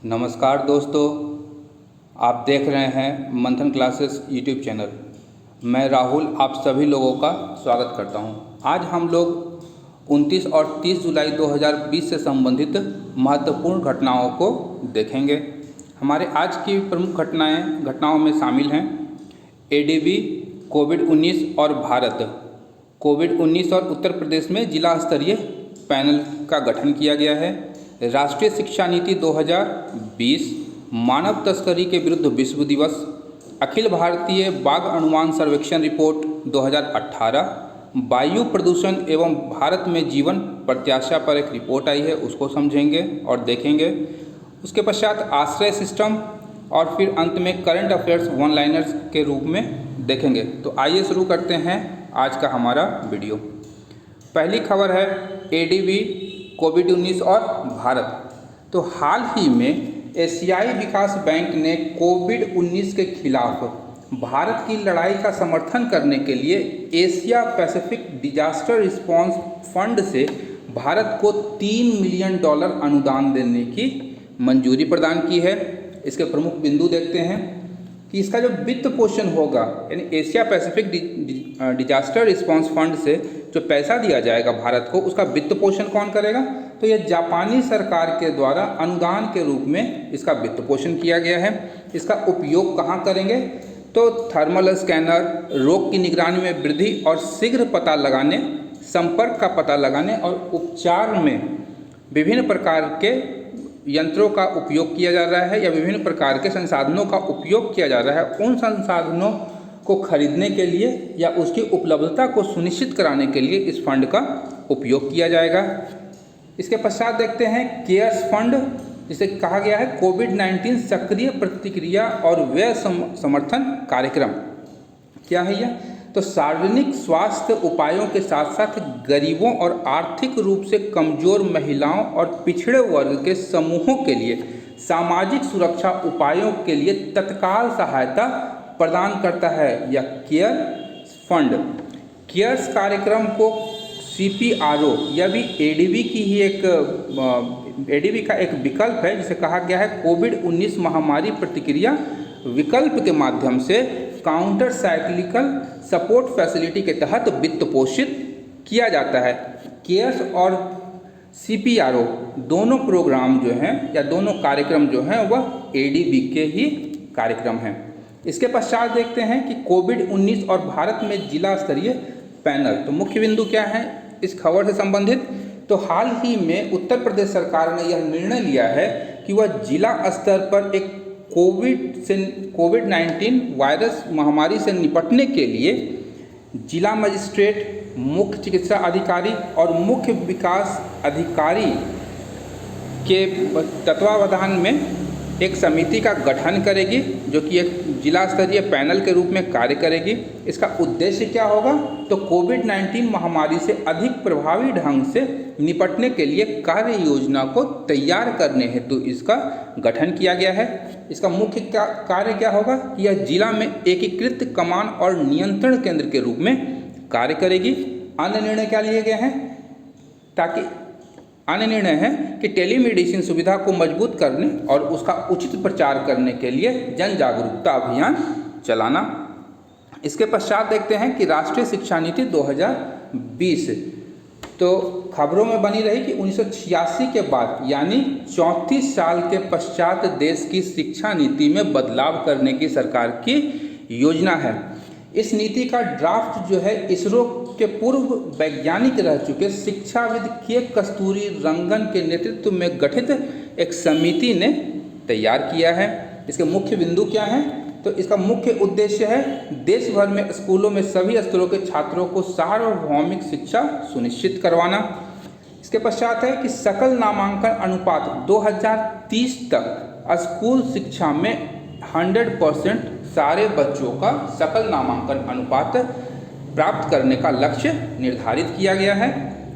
नमस्कार दोस्तों, आप देख रहे हैं मंथन क्लासेस यूट्यूब चैनल। मैं राहुल आप सभी लोगों का स्वागत करता हूं। आज हम लोग 29 और 30 जुलाई 2020 से संबंधित महत्वपूर्ण घटनाओं को देखेंगे। हमारे आज की प्रमुख घटनाओं में शामिल हैं एडीबी, कोविड-19 और भारत। कोविड-19 और उत्तर प्रदेश में जिला स्तरीय पैनल का गठन किया गया है। राष्ट्रीय शिक्षा नीति 2020, मानव तस्करी के विरुद्ध विश्व दिवस, अखिल भारतीय बाघ अनुमान सर्वेक्षण रिपोर्ट 2018, वायु प्रदूषण एवं भारत में जीवन प्रत्याशा पर एक रिपोर्ट आई है, उसको समझेंगे और देखेंगे। उसके पश्चात आश्रय सिस्टम और फिर अंत में करंट अफेयर्स वन लाइनर्स के रूप में देखेंगे। तो आइए शुरू करते हैं आज का हमारा वीडियो। पहली खबर है एडीबी, कोविड-19 और भारत। तो हाल ही में एशियाई विकास बैंक ने कोविड-19 के खिलाफ भारत की लड़ाई का समर्थन करने के लिए Asia Pacific disaster response fund से भारत को $3 मिलियन अनुदान देने की मंजूरी प्रदान की है। इसके प्रमुख बिंदु देखते हैं कि इसका जो वित्त पोषण होगा, यानी Asia Pacific disaster response fund से जो पैसा दिया जाएगा भारत को, उसका वित्त पोषण कौन करेगा? तो यह जापानी सरकार के द्वारा अनुदान के रूप में इसका वित्त पोषण किया गया है। इसका उपयोग कहाँ करेंगे? तो थर्मल स्कैनर, रोग की निगरानी में वृद्धि और शीघ्र पता लगाने, संपर्क का पता लगाने और उपचार में विभिन्न प्रकार के यंत्रों का उपयोग किया जा रहा है या विभिन्न प्रकार के संसाधनों का उपयोग किया जा रहा है। उन संसाधनों को खरीदने के लिए या उसकी उपलब्धता को सुनिश्चित कराने के लिए इस फंड का उपयोग किया जाएगा। इसके पश्चात देखते हैं केयर्स फंड, जिसे कहा गया है कोविड-19 सक्रिय प्रतिक्रिया और व्यय समर्थन कार्यक्रम। क्या है यह? तो सार्वजनिक स्वास्थ्य उपायों के साथ साथ गरीबों और आर्थिक रूप से कमजोर महिलाओं और पिछड़े वर्ग के समूहों के लिए सामाजिक सुरक्षा उपायों के लिए तत्काल सहायता प्रदान करता है यह केयर फंड। केयर्स कार्यक्रम को सीपीआरओ, यह भी एडीबी की ही एडीबी का एक विकल्प है, जिसे कहा गया है कोविड-19 महामारी प्रतिक्रिया विकल्प के माध्यम से काउंटर साइक्लिकल सपोर्ट फैसिलिटी के तहत वित्त पोषित किया जाता है। केयर्स और सीपीआरओ दोनों प्रोग्राम जो हैं या दोनों कार्यक्रम जो हैं वह एडीबी के ही कार्यक्रम हैं। इसके पश्चात देखते हैं कि कोविड-19 और भारत में जिला स्तरीय पैनल। तो मुख्य बिंदु क्या है इस खबर से संबंधित? तो हाल ही में उत्तर प्रदेश सरकार ने यह निर्णय लिया है कि वह जिला स्तर पर एक कोविड-19 वायरस महामारी से निपटने के लिए जिला मजिस्ट्रेट, मुख्य चिकित्सा अधिकारी और मुख्य विकास अधिकारी के तत्वावधान में एक समिति का गठन करेगी, जो कि एक जिला स्तरीय पैनल के रूप में कार्य करेगी। इसका उद्देश्य क्या होगा? तो कोविड-19 महामारी से अधिक प्रभावी ढंग से निपटने के लिए कार्य योजना को तैयार करने हेतु इसका गठन किया गया है। इसका मुख्य कार्य क्या होगा कि यह जिला में एकीकृत कमान और नियंत्रण केंद्र के रूप में कार्य करेगी। अन्य निर्णय क्या लिए गए हैं? अन्य निर्णय है कि टेलीमेडिसिन सुविधा को मजबूत करने और उसका उचित प्रचार करने के लिए जन जागरूकता अभियान चलाना। इसके पश्चात देखते हैं कि राष्ट्रीय शिक्षा नीति 2020। तो खबरों में बनी रही कि 1986 के बाद यानी 34 साल के पश्चात देश की शिक्षा नीति में बदलाव करने की सरकार की योजना है। इस नीति का ड्राफ्ट जो है इसरो के पूर्व वैज्ञानिक रह चुके शिक्षाविद के कस्तूरी रंगन के नेतृत्व में गठित एक समिति ने तैयार किया है। इसके मुख्य बिंदु क्या हैं? तो इसका मुख्य उद्देश्य है देश भर में स्कूलों में सभी स्तरों के छात्रों को सार्वभौमिक शिक्षा सुनिश्चित करवाना। इसके पश्चात है कि सकल नामांकन अनुपात 2030 तक स्कूल शिक्षा में 100% सारे बच्चों का सकल नामांकन अनुपात प्राप्त करने का लक्ष्य निर्धारित किया गया है।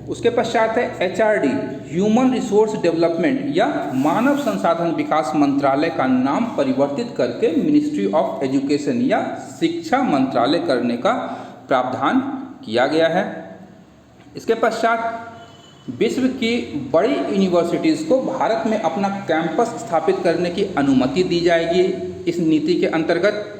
उसके पश्चात है एचआरडी, ह्यूमन रिसोर्स डेवलपमेंट या मानव संसाधन विकास मंत्रालय का नाम परिवर्तित करके मिनिस्ट्री ऑफ एजुकेशन या शिक्षा मंत्रालय करने का प्रावधान किया गया है। इसके पश्चात विश्व की बड़ी यूनिवर्सिटीज़ को भारत में अपना कैंपस स्थापित करने की अनुमति दी जाएगी इस नीति के अंतर्गत।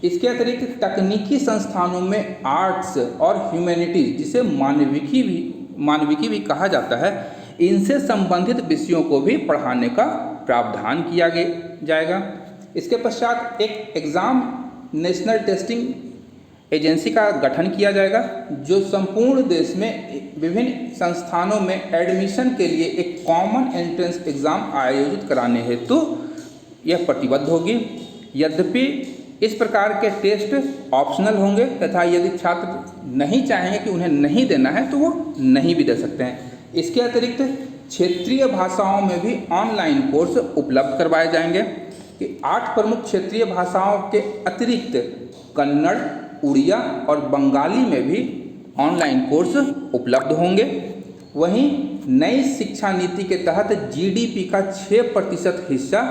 इसके अतिरिक्त तकनीकी संस्थानों में आर्ट्स और ह्यूमैनिटीज, जिसे मानविकी भी कहा जाता है, इनसे संबंधित विषयों को भी पढ़ाने का प्रावधान किया जाएगा। इसके पश्चात एक एग्ज़ाम नेशनल टेस्टिंग एजेंसी का गठन किया जाएगा, जो संपूर्ण देश में विभिन्न संस्थानों में एडमिशन के लिए एक कॉमन एंट्रेंस एग्ज़ाम आयोजित कराने हेतु यह प्रतिबद्ध होगी। यद्यपि इस प्रकार के टेस्ट ऑप्शनल होंगे तथा यदि छात्र नहीं चाहेंगे कि उन्हें नहीं देना है तो वो नहीं भी दे सकते हैं। इसके अतिरिक्त क्षेत्रीय भाषाओं में भी ऑनलाइन कोर्स उपलब्ध करवाए जाएंगे कि 8 प्रमुख क्षेत्रीय भाषाओं के अतिरिक्त कन्नड़, उड़िया और बंगाली में भी ऑनलाइन कोर्स उपलब्ध होंगे। वहीं नई शिक्षा नीति के तहत जीडीपी का 6% हिस्सा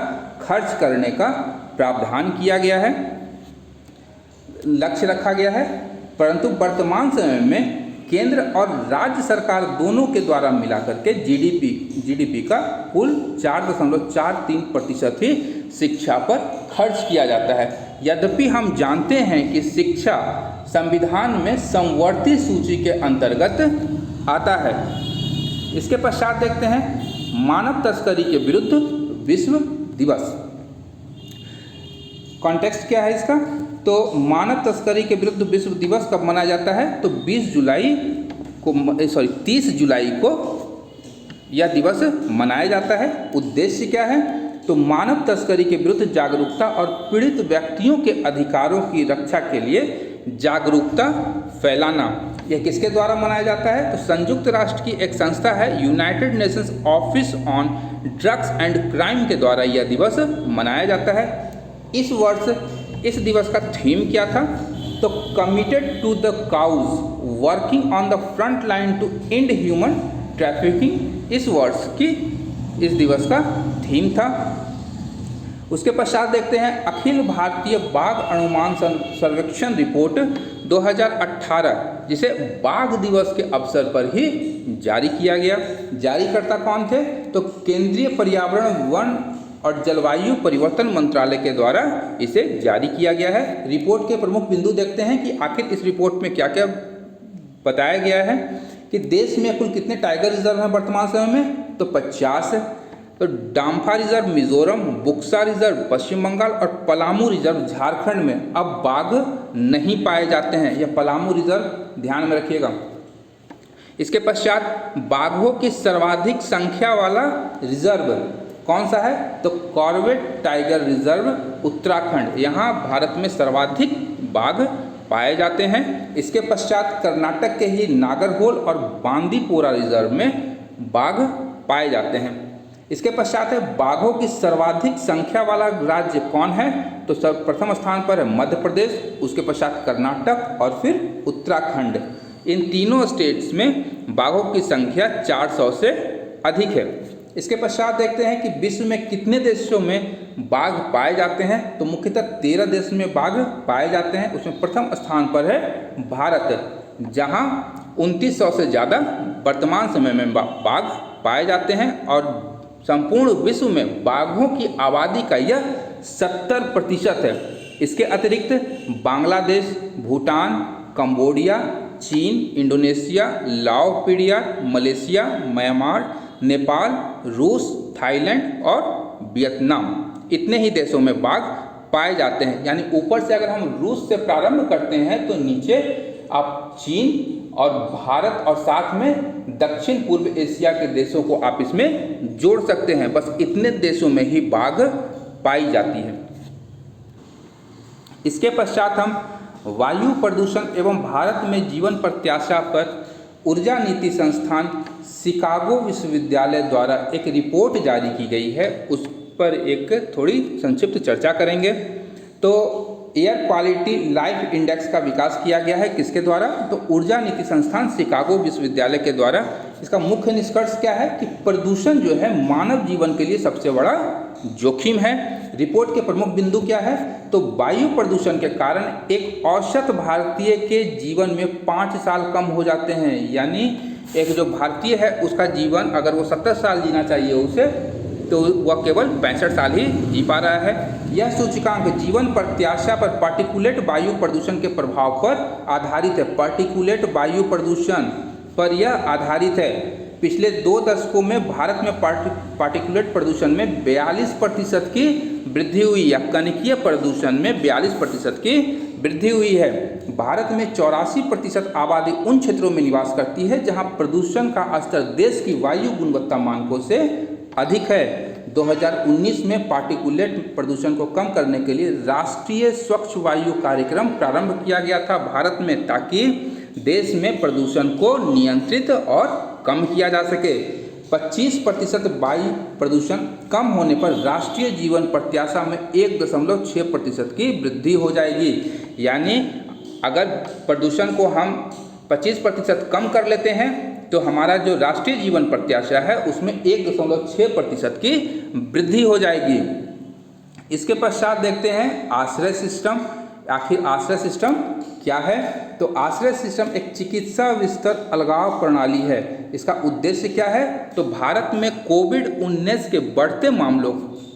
खर्च करने का प्रावधान किया गया है, लक्ष्य रखा गया है। परंतु वर्तमान समय में केंद्र और राज्य सरकार दोनों के द्वारा मिलाकर के जीडीपी का कुल 4.43% ही शिक्षा पर खर्च किया जाता है। यद्यपि हम जानते हैं कि शिक्षा संविधान में समवर्ती सूची के अंतर्गत आता है। इसके पश्चात देखते हैं मानव तस्करी के विरुद्ध विश्व दिवस। कॉन्टेक्स्ट क्या है इसका? तो मानव तस्करी के विरुद्ध विश्व दिवस कब मनाया जाता है? तो 30 जुलाई को यह दिवस मनाया जाता है। उद्देश्य क्या है? तो मानव तस्करी के विरुद्ध जागरूकता और पीड़ित व्यक्तियों के अधिकारों की रक्षा के लिए जागरूकता फैलाना। यह किसके द्वारा मनाया जाता है? तो संयुक्त राष्ट्र की एक संस्था है, United Nations office on drugs and crime के द्वारा यह दिवस मनाया जाता है। इस वर्ष इस दिवस का थीम क्या था? तो committed to the cause working on the front line to end human trafficking इस दिवस का थीम था। उसके पश्चात देखते हैं अखिल भारतीय बाघ अनुमान सर्वेक्षण रिपोर्ट 2018, जिसे बाघ दिवस के अवसर पर ही जारी किया गया। जारीकर्ता कौन थे? तो केंद्रीय पर्यावरण, वन और जलवायु परिवर्तन मंत्रालय के द्वारा इसे जारी किया गया है। रिपोर्ट के प्रमुख बिंदु देखते हैं कि आखिर इस रिपोर्ट में क्या क्या बताया गया है कि देश में कुल कितने टाइगर रिजर्व हैं वर्तमान समय में? तो 50 है। तो डाम्फा रिजर्व मिजोरम, बुक्सा रिजर्व पश्चिम बंगाल और पलामू रिजर्व झारखंड में अब बाघ नहीं पाए जाते हैं। यह पलामू रिजर्व ध्यान में रखिएगा। इसके पश्चात बाघों की सर्वाधिक संख्या वाला रिजर्व कौन सा है? तो कॉर्बेट टाइगर रिजर्व उत्तराखंड, यहाँ भारत में सर्वाधिक बाघ पाए जाते हैं। इसके पश्चात कर्नाटक के ही नागरहोल और बांदीपोरा रिजर्व में बाघ पाए जाते हैं। इसके पश्चात है बाघों की सर्वाधिक संख्या वाला राज्य कौन है? तो प्रथम स्थान पर है मध्य प्रदेश, उसके पश्चात कर्नाटक और फिर उत्तराखंड। इन तीनों स्टेट्स में बाघों की संख्या 400 से अधिक है। इसके पश्चात देखते हैं कि विश्व में कितने देशों में बाघ पाए जाते हैं? तो मुख्यतः 13 देश में बाघ पाए जाते हैं। उसमें प्रथम स्थान पर है भारत, जहां 2900 से ज़्यादा वर्तमान समय में बाघ पाए जाते हैं और संपूर्ण विश्व में बाघों की आबादी का यह 70% है। इसके अतिरिक्त बांग्लादेश, भूटान, कंबोडिया, चीन, इंडोनेशिया, लाओपीडिया, मलेशिया, म्यांमार, नेपाल, रूस, थाईलैंड और वियतनाम, इतने ही देशों में बाघ पाए जाते हैं। यानी ऊपर से अगर हम रूस से प्रारंभ करते हैं तो नीचे आप चीन और भारत और साथ में दक्षिण पूर्व एशिया के देशों को आप इसमें जोड़ सकते हैं। बस इतने देशों में ही बाघ पाई जाती है। इसके पश्चात हम वायु प्रदूषण एवं भारत में जीवन प्रत्याशा पर ऊर्जा नीति संस्थान शिकागो विश्वविद्यालय द्वारा एक रिपोर्ट जारी की गई है, उस पर एक थोड़ी संक्षिप्त चर्चा करेंगे। तो एयर क्वालिटी लाइफ इंडेक्स का विकास किया गया है किसके द्वारा? तो ऊर्जा नीति संस्थान शिकागो विश्वविद्यालय के द्वारा। इसका मुख्य निष्कर्ष क्या है कि प्रदूषण जो है मानव जीवन के लिए सबसे बड़ा जोखिम है। रिपोर्ट के प्रमुख बिंदु क्या है? तो वायु प्रदूषण के कारण एक औसत भारतीय के जीवन में 5 साल कम हो जाते हैं। यानी एक जो भारतीय है उसका जीवन अगर वो 70 साल जीना चाहिए उसे, तो वह केवल 65 साल ही जी पा रहा है। यह सूचकांक जीवन प्रत्याशा पर पार्टिकुलेट वायु प्रदूषण के प्रभाव पर आधारित है। पार्टिकुलेट वायु प्रदूषण पर यह आधारित है। पिछले 2 दशकों में भारत में पार्टिकुलेट प्रदूषण में 42% की वृद्धि हुई या कणिकीय प्रदूषण में 42% की वृद्धि हुई है। भारत में 84% आबादी उन क्षेत्रों में निवास करती है जहां प्रदूषण का स्तर देश की वायु गुणवत्ता मानकों से अधिक है। 2019 में पार्टिकुलेट प्रदूषण को कम करने के लिए राष्ट्रीय स्वच्छ वायु कार्यक्रम प्रारंभ किया गया था भारत में, ताकि देश में प्रदूषण को नियंत्रित और कम किया जा सके। 25% वायु प्रदूषण कम होने पर राष्ट्रीय जीवन प्रत्याशा में 1.6% की वृद्धि हो जाएगी। यानी अगर प्रदूषण को हम 25% कम कर लेते हैं तो हमारा जो राष्ट्रीय जीवन प्रत्याशा है उसमें 1.6% की वृद्धि हो जाएगी। इसके पश्चात देखते हैं आश्रय सिस्टम। आखिर आश्रय सिस्टम क्या है? तो आश्रय सिस्टम एक चिकित्सा विस्तर अलगाव प्रणाली है। इसका उद्देश्य क्या है? तो भारत में कोविड-19 के बढ़ते मामलों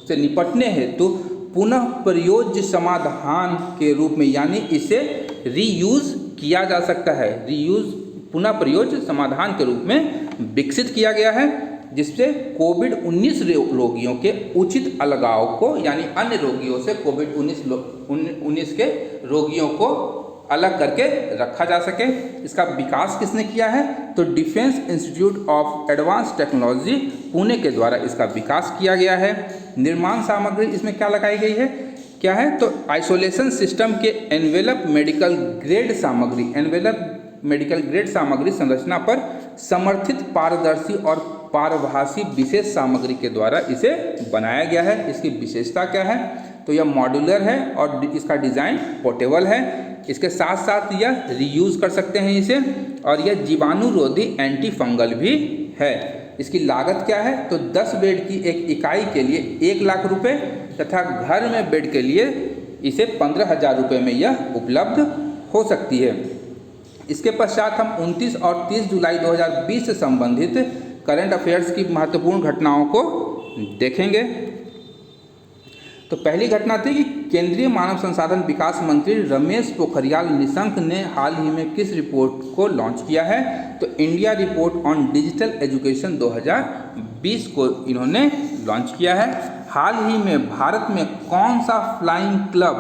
से निपटने हेतु पुनः प्रयोज्य समाधान के रूप में, यानी इसे रीयूज किया जा सकता है, रीयूज पुनः प्रयोज्य समाधान के रूप में विकसित किया गया है, जिससे कोविड-19 रोगियों के उचित अलगाव को, यानी अन्य रोगियों से कोविड-19 के रोगियों को अलग करके रखा जा सके। इसका विकास किसने किया है? तो defence institute of advance technology Pune के द्वारा इसका विकास किया गया है। निर्माण सामग्री इसमें क्या लगाई गई है, क्या है? तो आइसोलेशन सिस्टम के एनवेलप मेडिकल ग्रेड सामग्री संरचना पर समर्थित पारदर्शी और पारभासी विशेष सामग्री के द्वारा इसे बनाया गया है। इसकी विशेषता क्या है? तो यह मॉड्यूलर है और इसका डिज़ाइन पोर्टेबल है। इसके साथ साथ यह रीयूज कर सकते हैं इसे, और यह जीवाणुरोधी एंटी फंगल भी है। इसकी लागत क्या है? तो 10 बेड की एक इकाई के लिए 1 लाख रुपये तथा घर में बेड के लिए इसे 15,000 रुपये में यह उपलब्ध हो सकती है। इसके पश्चात हम 29 और 30 जुलाई 2020 से संबंधित करंट अफेयर्स की महत्वपूर्ण घटनाओं को देखेंगे। तो पहली घटना थी कि केंद्रीय मानव संसाधन विकास मंत्री रमेश पोखरियाल निशंक ने हाल ही में किस रिपोर्ट को लॉन्च किया है? तो India report on digital education 2020 को इन्होंने लॉन्च किया है। हाल ही में भारत में कौन सा फ्लाइंग क्लब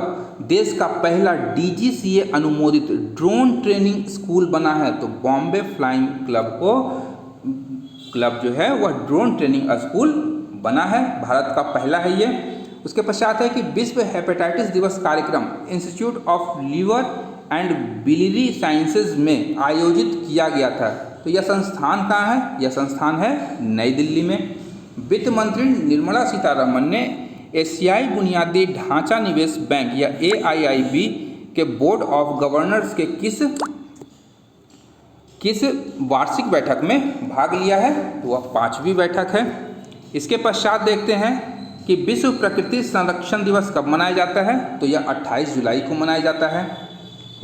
देश का पहला DGCA अनुमोदित ड्रोन ट्रेनिंग स्कूल बना है? तो बॉम्बे फ्लाइंग क्लब जो है वह ड्रोन ट्रेनिंग स्कूल बना है, भारत का पहला है ये। उसके पश्चात है कि विश्व हेपेटाइटिस दिवस कार्यक्रम institute of liver and biliary sciences में आयोजित किया गया था। तो यह संस्थान कहाँ है? यह संस्थान है नई दिल्ली में। वित्त मंत्री निर्मला सीतारमण ने एशियाई बुनियादी ढांचा निवेश बैंक या AIIB के बोर्ड ऑफ गवर्नर्स के किस वार्षिक बैठक में भाग लिया है? तो वह 5वीं बैठक है। इसके पश्चात देखते हैं कि विश्व प्रकृति संरक्षण दिवस कब मनाया जाता है? तो यह 28 जुलाई को मनाया जाता है।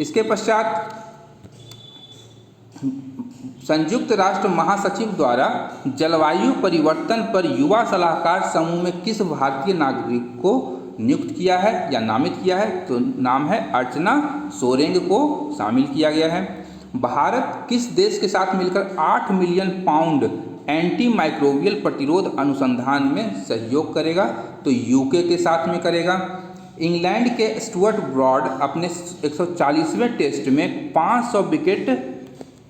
इसके पश्चात संयुक्त राष्ट्र महासचिव द्वारा जलवायु परिवर्तन पर युवा सलाहकार समूह में किस भारतीय नागरिक को नियुक्त किया है या नामित किया है? तो नाम है अर्चना सोरेंग को शामिल किया गया है। भारत किस देश के साथ मिलकर 8 मिलियन पाउंड एंटी माइक्रोबियल प्रतिरोध अनुसंधान में सहयोग करेगा? तो यूके के साथ में करेगा। इंग्लैंड के स्टुअर्ट ब्रॉड अपने 140वें टेस्ट में 500 विकेट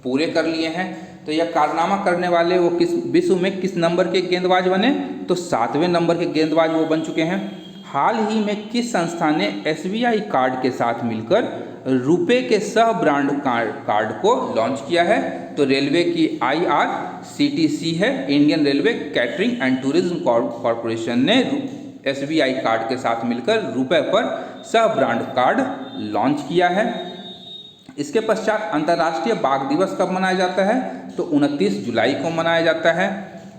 पूरे कर लिए हैं। तो यह कारनामा करने वाले वो विश्व में किस नंबर के गेंदबाज बने? तो 7वें नंबर के गेंदबाज वो बन चुके हैं। हाल ही में किस संस्था ने SBI कार्ड के साथ मिलकर रुपे के सह ब्रांड कार्ड को लॉन्च किया है? तो रेलवे की IRCTC है, Indian railway catering and tourism corporation ने SBI कार्ड के साथ मिलकर रुपए पर सह ब्रांड कार्ड लॉन्च किया है। इसके पश्चात अंतर्राष्ट्रीय बाघ दिवस कब मनाया जाता है? तो 29 जुलाई को मनाया जाता है।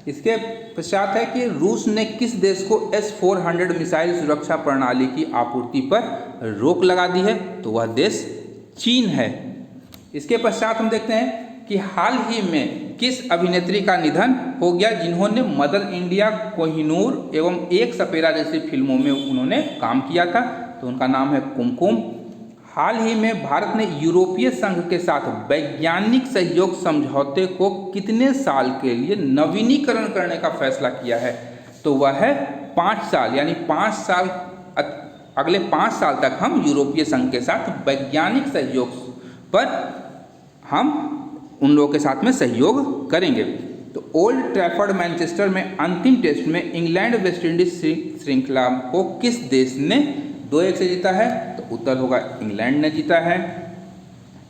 इसके पश्चात है कि रूस ने किस देश को S-400 मिसाइल सुरक्षा प्रणाली की आपूर्ति पर रोक लगा दी है? तो वह देश चीन है। इसके पश्चात हम देखते हैं कि हाल ही में किस अभिनेत्री का निधन हो गया जिन्होंने मदर इंडिया, कोहिनूर एवं एक सपेरा जैसी फिल्मों में उन्होंने काम किया था। तो उनका नाम है कुमकुम। हाल ही में भारत ने यूरोपीय संघ के साथ वैज्ञानिक सहयोग समझौते को कितने साल के लिए नवीनीकरण करने का फैसला किया है? तो वह है 5 साल, यानी 5 साल, अगले 5 साल तक हम यूरोपीय संघ के साथ वैज्ञानिक सहयोग पर हम उन लोगों के साथ में सहयोग करेंगे। तो ओल्ड ट्रैफर्ड मैनचेस्टर में अंतिम टेस्ट में इंग्लैंड वेस्ट इंडीज श्रृंखला को किस देश ने 2-1 से जीता है? तो उत्तर होगा इंग्लैंड ने जीता है।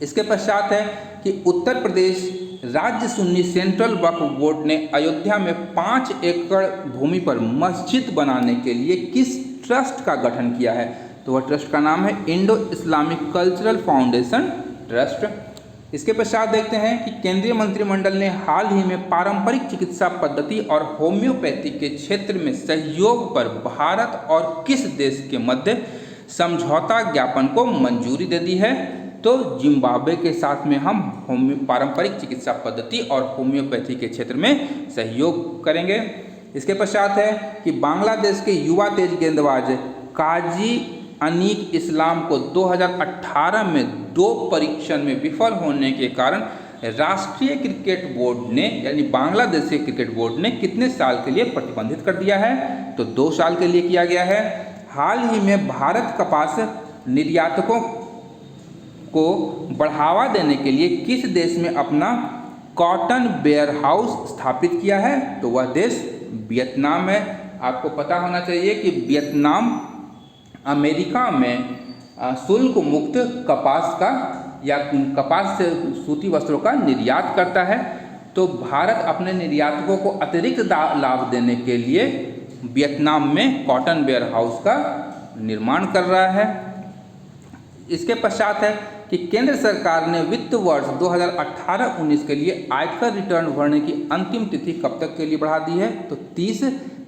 इसके पश्चात है कि उत्तर प्रदेश राज्य सुन्नी सेंट्रल वक्फ बोर्ड ने अयोध्या में 5 एकड़ भूमि पर मस्जिद बनाने के लिए किस ट्रस्ट का गठन किया है? तो वह ट्रस्ट का नाम है Indo Islamic cultural foundation trust. इसके पश्चात देखते हैं कि केंद्रीय मंत्रिमंडल ने हाल ही में पारंपरिक चिकित्सा पद्धति और होम्योपैथी के क्षेत्र में सहयोग पर भारत और किस देश के मध्य समझौता ज्ञापन को मंजूरी दे दी है? तो जिम्बाब्वे के साथ में हम पारंपरिक चिकित्सा पद्धति और होम्योपैथी के क्षेत्र में सहयोग करेंगे। इसके पश्चात है कि बांग्लादेश के युवा तेज गेंदबाज काजी अनीक इस्लाम को 2018 में 2 परीक्षण में विफल होने के कारण राष्ट्रीय क्रिकेट बोर्ड ने, यानी बांग्लादेश के क्रिकेट बोर्ड ने कितने साल के लिए प्रतिबंधित कर दिया है? तो 2 साल के लिए किया गया है। हाल ही में भारत कपास निर्यातकों को बढ़ावा देने के लिए किस देश में अपना कॉटन वेयर हाउस स्थापित किया है? तो वह देश वियतनाम है। आपको पता होना चाहिए कि वियतनाम अमेरिका में शुल्क मुक्त कपास का या कपास से सूती वस्त्रों का निर्यात करता है। तो भारत अपने निर्यातकों को अतिरिक्त लाभ देने के लिए वियतनाम में कॉटन वेयर हाउस का निर्माण कर रहा है। इसके पश्चात है कि केंद्र सरकार ने वित्त वर्ष 2018-19 के लिए आयकर रिटर्न भरने की अंतिम तिथि कब तक के लिए बढ़ा दी है? तो 30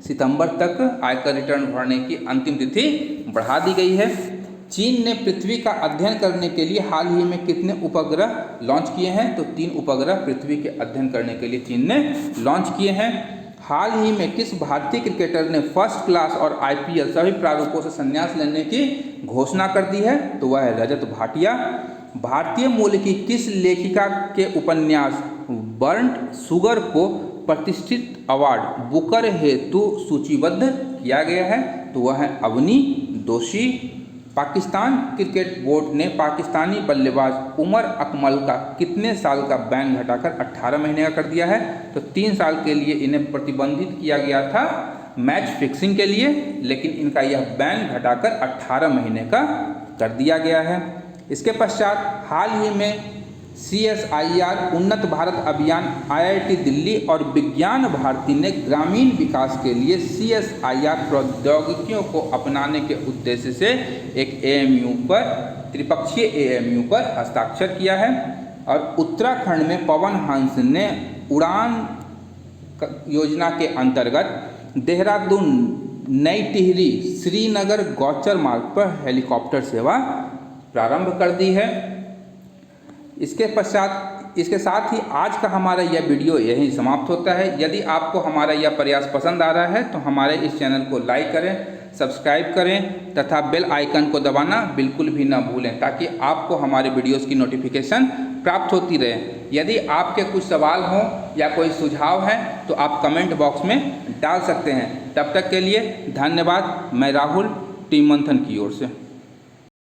सितंबर तक आयकर रिटर्न भरने की अंतिम तिथि बढ़ा दी गई है। चीन ने पृथ्वी का अध्ययन करने के लिए हाल ही में कितने उपग्रह लॉन्च किए हैं? तो 3 उपग्रह पृथ्वी के अध्ययन करने के लिए चीन ने लॉन्च किए हैं। हाल ही में किस भारतीय क्रिकेटर ने फर्स्ट क्लास और IPL सभी प्रारूपों से संन्यास लेने की घोषणा कर दी है? तो वह है रजत भाटिया। भारतीय मूल की किस लेखिका के उपन्यास बर्न्ट शुगर को प्रतिष्ठित अवार्ड बुकर हेतु सूचीबद्ध किया गया है? तो वह है अवनी दोषी। पाकिस्तान क्रिकेट बोर्ड ने पाकिस्तानी बल्लेबाज उमर अकमल का कितने साल का बैन घटाकर 18 महीने का कर दिया है? तो 3 साल के लिए इन्हें प्रतिबंधित किया गया था मैच फिक्सिंग के लिए, लेकिन इनका यह बैन घटाकर 18 महीने का कर दिया गया है। इसके पश्चात हाल ही में CSIR उन्नत भारत अभियान, IIT दिल्ली और विज्ञान भारती ने ग्रामीण विकास के लिए CSIR प्रौद्योगिकियों को अपनाने के उद्देश्य से एक AMU पर, त्रिपक्षीय AMU पर हस्ताक्षर किया है। और उत्तराखंड में पवन हंस ने उड़ान योजना के अंतर्गत देहरादून नई टिहरी श्रीनगर गौचर मार्ग पर हेलीकॉप्टर सेवा प्रारंभ कर दी है। इसके साथ ही आज का हमारा यह वीडियो यहीं समाप्त होता है। यदि आपको हमारा यह प्रयास पसंद आ रहा है तो हमारे इस चैनल को लाइक करें, सब्सक्राइब करें तथा बेल आइकन को दबाना बिल्कुल भी ना भूलें, ताकि आपको हमारे वीडियोस की नोटिफिकेशन प्राप्त होती रहे। यदि आपके कुछ सवाल हों या कोई सुझाव है तो आप कमेंट बॉक्स में डाल सकते हैं। तब तक के लिए धन्यवाद। मैं राहुल, टीम मंथन की ओर से।